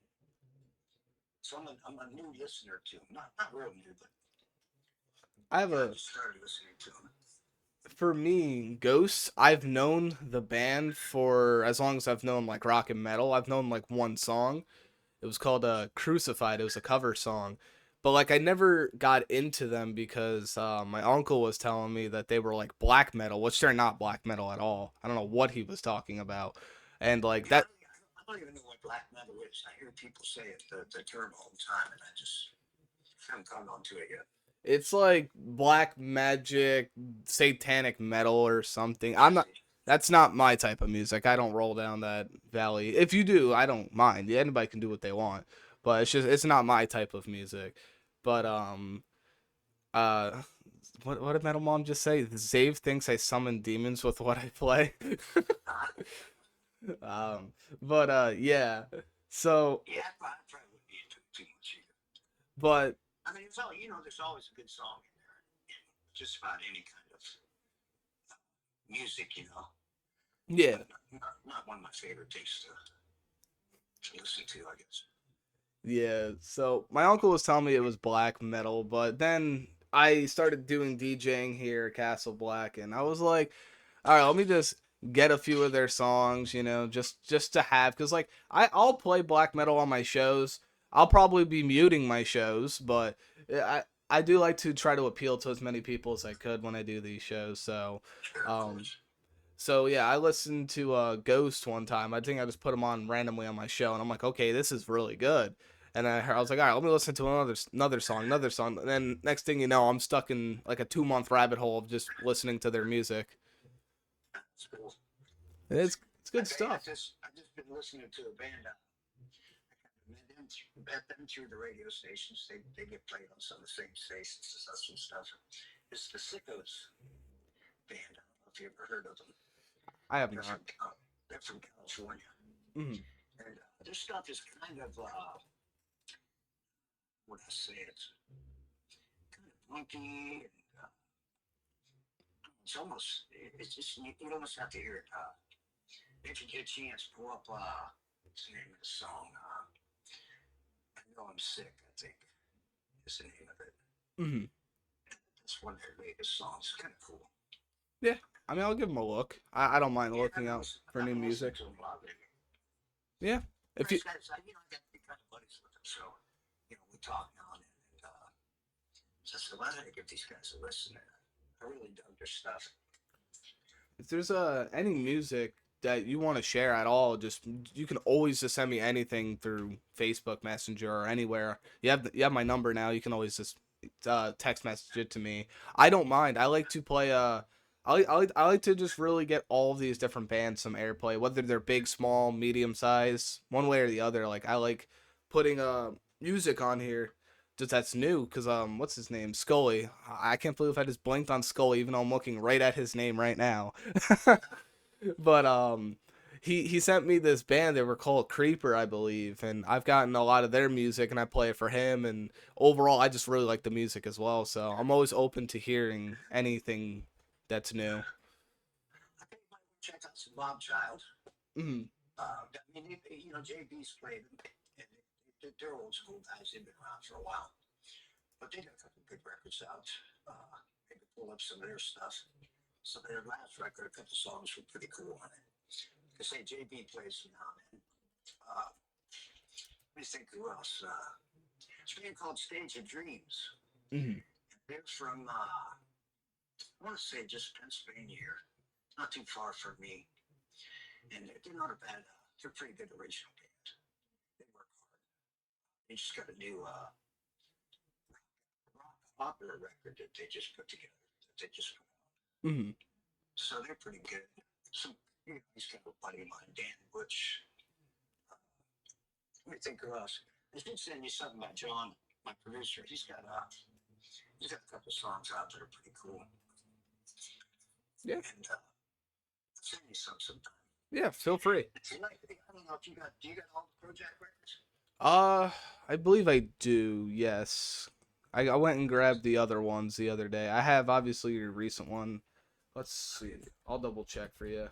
So I'm a new listener to them, not real new, but I have yeah, I a just started listening to them. For me, Ghosts, I've known the band for as long as I've known like rock and metal. I've known like one song. It was called Crucified. It was a cover song. But like I never got into them because my uncle was telling me that they were like black metal, which they're not black metal at all. I don't know what he was talking about. And like Yeah, that I don't even know what black metal is. I hear people say it, the term all the time, and I just haven't caught on to it yet. it's like black magic, satanic metal or something. I I'm not. see. That's not my type of music. I don't roll down that valley. If you do, I don't mind. Anybody can do what they want, but it's not my type of music. But uh, what did Metal Mom just say? Zave thinks I summon demons with what I play. Uh, um, but yeah. So, yeah, I probably wouldn't be into it too much either. but I mean, there's always a good song in there, in just about any kind of music. yeah, But not one of my favorite things to listen to, I guess. yeah, so my uncle was telling me it was black metal, but then I started doing DJing here at Castle Black, and I was like, all right, let me just get a few of their songs, just to have, because like I'll play black metal on my shows. I'll probably be muting my shows, but I do like to try to appeal to as many people as I could when I do these shows. So, Sure, of um, course. so yeah, I listened to Ghost one time. I think I just put him on randomly on my show, and I'm like, okay, this is really good. And I was like, all right, let me listen to another song. And then next thing you know, I'm stuck in like a 2 month rabbit hole of just listening to their music. That's cool. And it's I good tell you, stuff. I've just been listening to a band. Met them through the radio stations. They get played on some of the same stations as us and stuff. It's the Sickos band. I don't know if you ever heard of them. I have They're not. from they're from California, Mm-hmm. and their stuff is kind of what I say. It's kind of funky, and it's almost it's just you almost have to hear it. If you get a chance, pull up what's the name of the song? I know I'm sick. I think is the name of it. Mm-hmm. It's one of their latest songs. It's kind of cool. Yeah, I mean, I'll give them a look. I don't mind Yeah, looking out for I've new been listening music. to them a lot lately. Yeah, if you Nice guys. I got to be kind of buddies with them, so we talk now and then. And so I said, why don't I give these guys a listen? And I really dug their stuff. if there's any music that you want to share at all, just you can always just send me anything through Facebook Messenger or anywhere. You have my number now. You can always just text message it to me. I don't mind. I like to play. I like to just really get all of these different bands some airplay, whether they're big, small, medium size, one way or the other. Like I like putting music on here. Just that's new, cause what's his name? Scully. I can't believe I just blinked on Scully, even though I'm looking right at his name right now. But he sent me this band. They were called Creeper, I believe, and I've gotten a lot of their music, and I play it for him. And overall, I just really like the music as well. So I'm always open to hearing anything that's new. I think you might check out some Bob Child. Mm, I mean, JB's played them. And they're old school guys. They've been around for a while. But they got a couple good records out. Maybe pull up some of their stuff. So their last record, a couple songs were pretty cool on it. Because say JB plays some now, man. Let me think who else. It's a band called Stage of Dreams. mm, They're from, I want to say just Pennsylvania here. Not too far from me. And they're not a bad, they're a pretty good original band. They work hard. They just got a new rock opera record that they just put together. That they just put out. mm. So they're pretty good. Some, he's got a buddy of mine, Dan Butch. Let me think who else. I should send you something about John, my producer. He's got a couple songs out that are pretty cool. Yeah, And send you some sometime. yeah. Feel free. If you like, I don't know if you got. Do you got all the Crowjack records? Uh, I believe I do. Yes, I went and grabbed the other ones the other day. I have obviously your recent one. Let's see. I'll double check for you.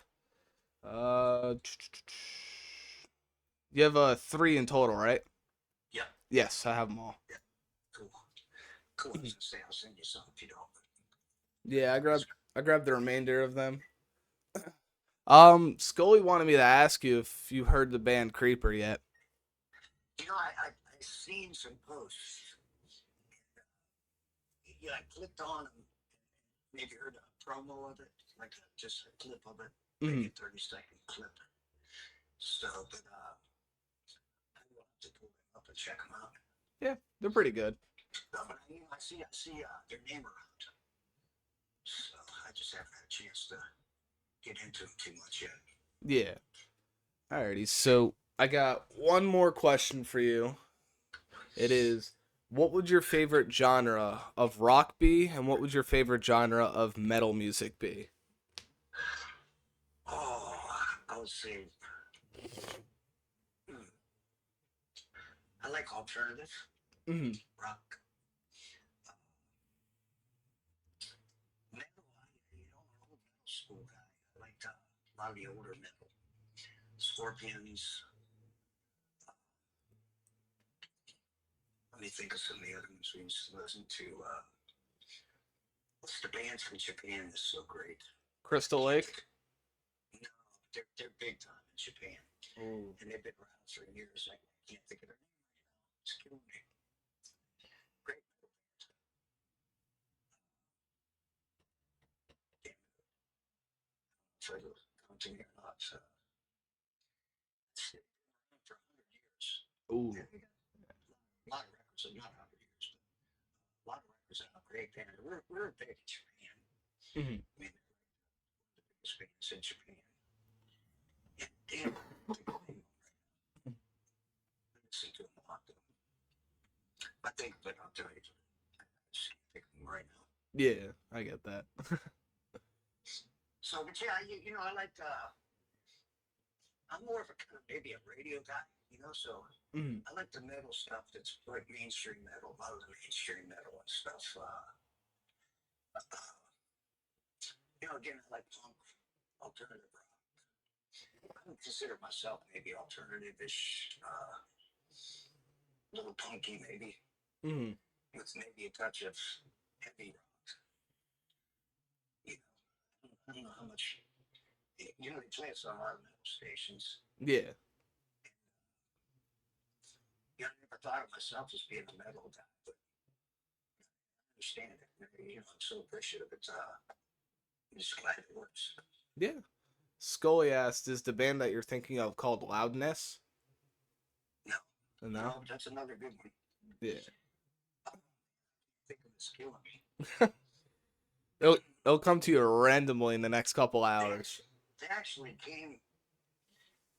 Uh, you have three in total, right? Yeah. Yes, I have them all. Yeah. Cool. Cool. I was gonna say I'll send you some if you don't. Yeah, I grabbed the remainder of them. Scully wanted me to ask you if you heard the band Creeper yet. I seen some posts. Yeah, I clicked on them. Maybe heard a promo of it, like just a clip of it, maybe Mm, a 30-second clip. So, but I will have to pull them up and check them out. yeah, they're pretty good. But I see their name around. So I just haven't had a chance to get into them too much yet. Yeah. Alrighty, so I got one more question for you. It is, what would your favorite genre of rock be, and what would your favorite genre of metal music be? Oh, I would say hmm, I like alternative Mm, rock. Metal, I'm an old metal school guy. I like a lot of the older metal. Scorpions. Let me think of some of the other ones we used to listen to. What's the bands from Japan that's so great? Crystal Lake. No, they're big time in Japan, Ooh. and they've been around for years. I can't think of their name right now. It's killing me. Great metal band. Damn it, try to come to me or not. It's been around for 100 years. Ooh. Yeah, we got a lot of records, so not 100 years, but a lot of records out of great band. We're big in Japan. Mm, I mean, the biggest bands in Japan. And damn, I think of the name I listen to them a lot. Though. I think, but I'll tell you, I just can't think of them right now. yeah, I get that. So, but yeah, I like. I'm more of a kind of maybe a radio guy, So Mm, I like the metal stuff that's like mainstream metal, a lot of the mainstream metal and stuff. Again, I like punk, alternative rock. I would consider myself maybe alternative-ish, a little punky maybe, mm, with maybe a touch of heavy rock. You I don't know how much. They play us on a lot of metal stations. yeah, I never thought of myself as being a metal guy, but I understand it. I'm so appreciative. I'm just glad it works. yeah. Scully asked, is the band that you're thinking of called Loudness? No, No? that's another good one. Yeah. I think of It's killing me. it'll, it'll come to you randomly in the next couple They hours. actually, they actually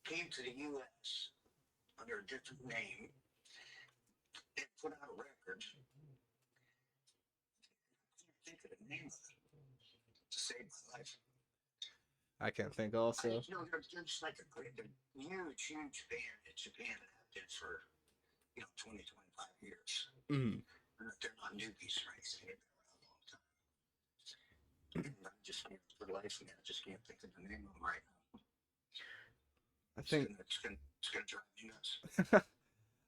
came to the U.S. under a different name and put out a record. I can't think of the name of it to save my life. I can't think I also. you know they're just like a great, they're huge band in Japan that have been for 20, 25 years. Mm. They're not newbies or anything. They've been around a long time. I just can't, for the life of me, I just can't think of the name of them right now. I It's think gonna, it's gonna, it's gonna drive me nuts.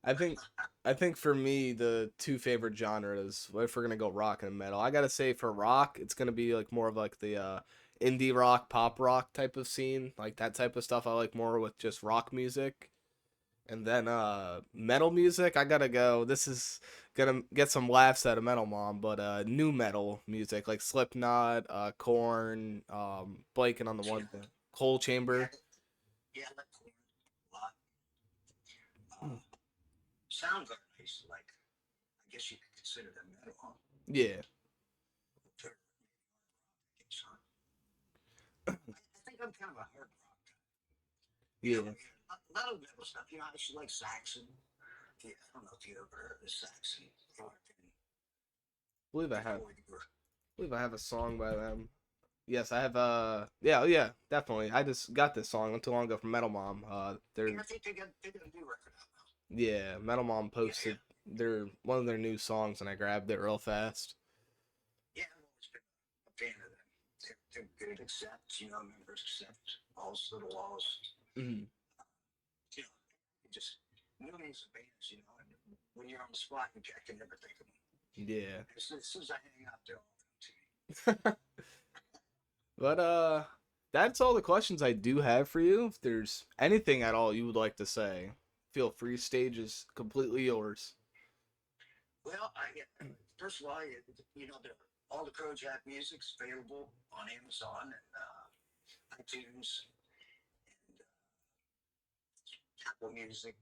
I think I think for me the two favorite genres, if we're gonna go rock and metal, I gotta say for rock, it's gonna be like more of like the indie rock, pop rock type of scene, like that type of stuff. I like more with just rock music. And then metal music, I gotta go. This is gonna get some laughs out of Metal Mom, but new metal music like Slipknot, Korn, blanking on the one thing, Coal Yeah, Chamber. yeah, like a lot. Soundgarden, I used to like. I guess you could consider them metal. Huh? Yeah, I think I'm kind of a hard rock guy. yeah. A lot of metal stuff. I used to like Saxon. Yeah, I don't know if you ever heard of Saxon. believe I have Before you were. believe I have a song by them. Yes, I have. Yeah, yeah, definitely. I just got this song not too long ago from Metal Mom. Yeah, They're I think they got a new record out now. yeah, Metal Mom Yeah, posted yeah, their one of their new songs, and I grabbed it real fast. yeah. I've always been a fan of them. They're good, accept, members accept walls, little walls. Mm, Just millions of bands, and when you're on the spot, I can never think of them. yeah. As soon as I hang out, they'll all come to me. But that's all the questions I do have for you. If there's anything at all you would like to say, feel free. Stage is completely yours. Well, first of all, all the Crowjack music's available on Amazon and iTunes and Apple Music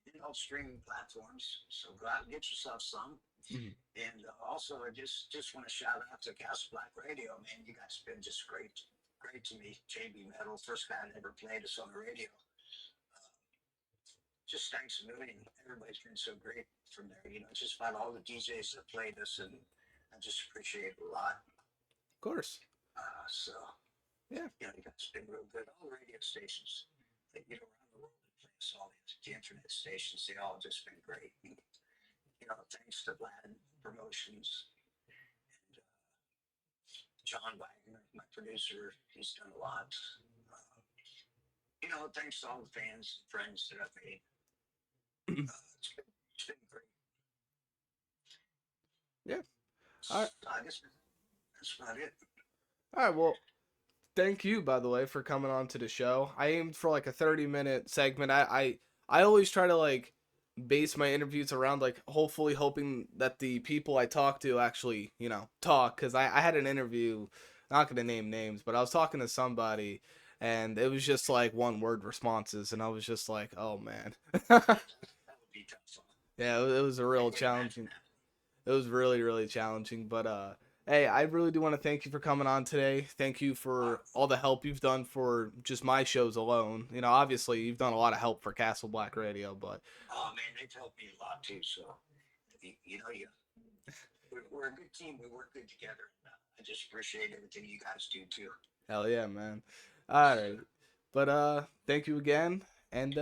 and all streaming platforms. So go out and get yourself some. Mm, And also, I just want to shout out to Castle Black Radio, man. You guys have been just great to me. JB Metal, first guy that ever played us on the radio. Just thanks a million. Everybody's been so great from there. Just about all the DJs that played us, and I just appreciate it a lot. of course. So, Yeah. you guys have been real good. All the radio stations, around the world, that play us, all the internet stations, they all just been great. And, thanks to Vlad Promotions and John Wagner, my producer, he's done a lot. Uh, thanks to all the fans and friends that I've made. It's been great. Yeah. All right. I guess that's about it. All right. Well, thank you, by the way, for coming on to the show. I aimed for like a 30-minute segment. I always try to like base my interviews around like hopefully hoping that the people I talk to actually, talk. Because I had an interview, not going to name names, but I was talking to somebody and it was just like one word responses. And I was just like, oh man. That would be tough. Yeah, it was a I real can imagine challenging. that. It was really, really challenging. But hey, I really do want to thank you for coming on today. Thank you Uh, for all the help you've done for just my shows alone. Obviously you've done a lot of help for Castle Black Radio, but oh man, they've helped me a lot too. So we're a good team. We work good together. I just appreciate everything you guys do too. hell yeah, man. All right, but thank you again, and